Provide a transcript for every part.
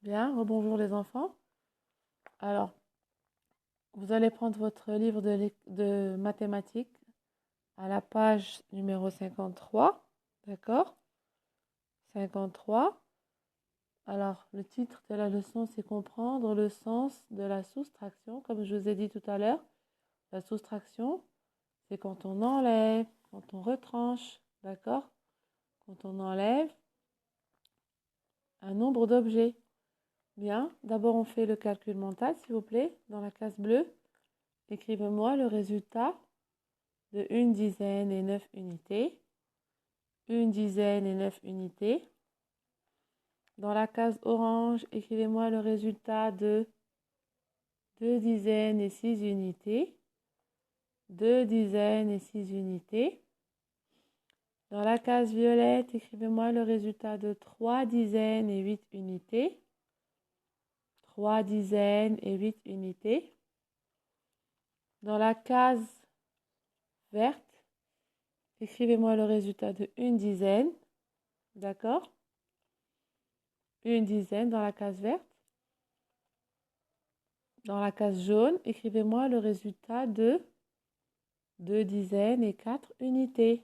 Bien, rebonjour les enfants. Alors, vous allez prendre votre livre de mathématiques à la page numéro 53, d'accord? 53. Alors, le titre de la leçon, c'est comprendre le sens de la soustraction. Comme je vous ai dit tout à l'heure, la soustraction, c'est quand on enlève, quand on retranche, d'accord? Quand on enlève un nombre d'objets. Bien, d'abord on fait le calcul mental, s'il vous plaît, dans la case bleue. Écrivez-moi le résultat de une dizaine et 9 unités. Une dizaine et 9 unités. Dans la case orange, écrivez-moi le résultat de 2 dizaines et 6 unités. 2 dizaines et 6 unités. Dans la case violette, écrivez-moi le résultat de 3 dizaines et 8 unités. 3 dizaines et 8 unités. Dans la case verte, écrivez-moi le résultat de une dizaine. D'accord? Une dizaine dans la case verte. Dans la case jaune, écrivez-moi le résultat de 2 dizaines et 4 unités.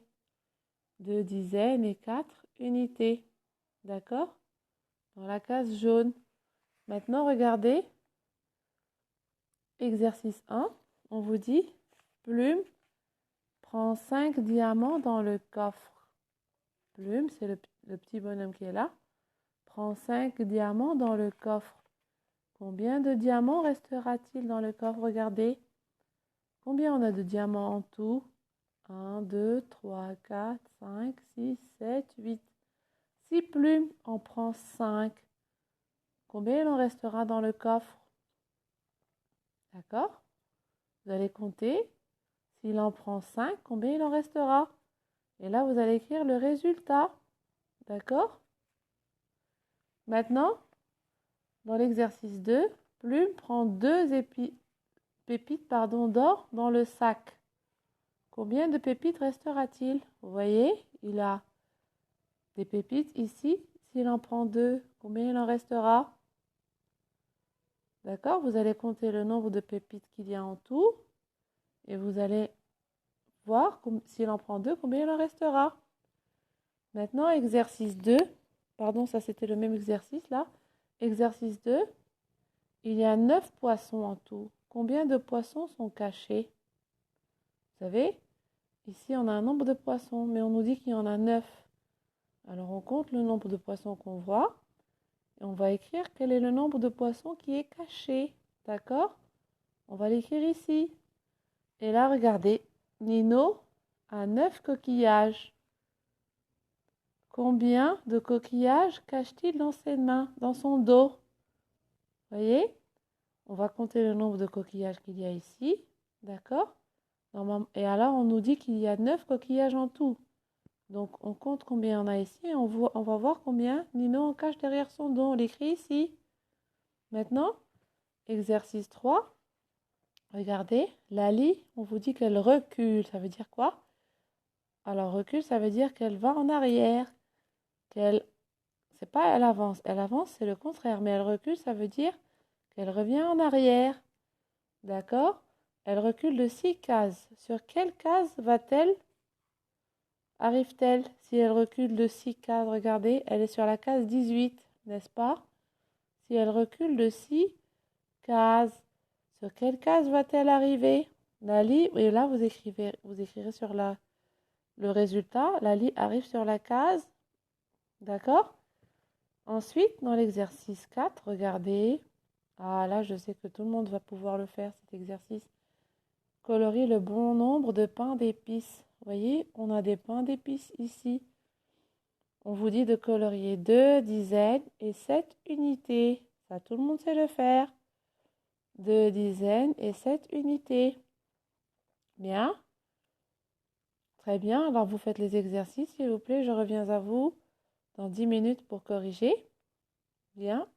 2 dizaines et 4 unités. D'accord? Dans la case jaune. Maintenant, regardez. Exercice 1. On vous dit, Plume prend 5 diamants dans le coffre. Plume, c'est le petit bonhomme qui est là. Prend 5 diamants dans le coffre. Combien de diamants restera-t-il dans le coffre? Regardez. Combien on a de diamants en tout? 1, 2, 3, 4, 5, 6, 7, 8. Si Plume en prend 5, combien il en restera dans le coffre? D'accord? Vous allez compter. S'il en prend 5, combien il en restera? Et là, vous allez écrire le résultat. D'accord? Maintenant, dans l'exercice 2, Plume prend 2 pépites d'or dans le sac. Combien de pépites restera-t-il? Vous voyez, il a des pépites ici. S'il en prend 2, combien il en restera? D'accord? Vous allez compter le nombre de pépites qu'il y a en tout. Et vous allez voir s'il en prend 2, combien il en restera. Maintenant, exercice 2. Pardon, ça c'était le même exercice là. Exercice 2. Il y a 9 poissons en tout. Combien de poissons sont cachés? Vous savez, ici on a un nombre de poissons, mais on nous dit qu'il y en a 9. Alors on compte le nombre de poissons qu'on voit. Et on va écrire quel est le nombre de poissons qui est caché. D'accord? On va l'écrire ici. Et là, regardez, Nino a 9 coquillages. Combien de coquillages cache-t-il dans ses mains, dans son dos? Voyez? On va compter le nombre de coquillages qu'il y a ici. D'accord? Et alors, on nous dit qu'il y a 9 coquillages en tout. Donc, on compte combien il y en a ici et on va voir combien Nino en cache derrière son dos. On l'écrit ici. Maintenant, exercice 3. Regardez, Lali, on vous dit qu'elle recule. Ça veut dire quoi? Alors, recule, ça veut dire qu'elle va en arrière. C'est pas elle avance. Elle avance, c'est le contraire. Mais elle recule, ça veut dire qu'elle revient en arrière. D'accord? Elle recule de 6 cases. Sur quelle case arrive-t-elle? Si elle recule de 6 cases, regardez, elle est sur la case 18, n'est-ce pas? Si elle recule de 6 cases, sur quelle case va-t-elle arriver? Lali, et là vous écrirez sur le résultat. Lali arrive sur la case, d'accord? Ensuite, dans l'exercice 4, regardez. Ah là, je sais que tout le monde va pouvoir le faire, cet exercice. Colorie le bon nombre de pains d'épices. Vous voyez, on a des pains d'épices ici. On vous dit de colorier 2 dizaines et 7 unités. Ça, tout le monde sait le faire. 2 dizaines et 7 unités. Bien. Très bien. Alors, vous faites les exercices, s'il vous plaît. Je reviens à vous dans 10 minutes pour corriger. Bien.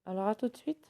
Alors, à tout de suite.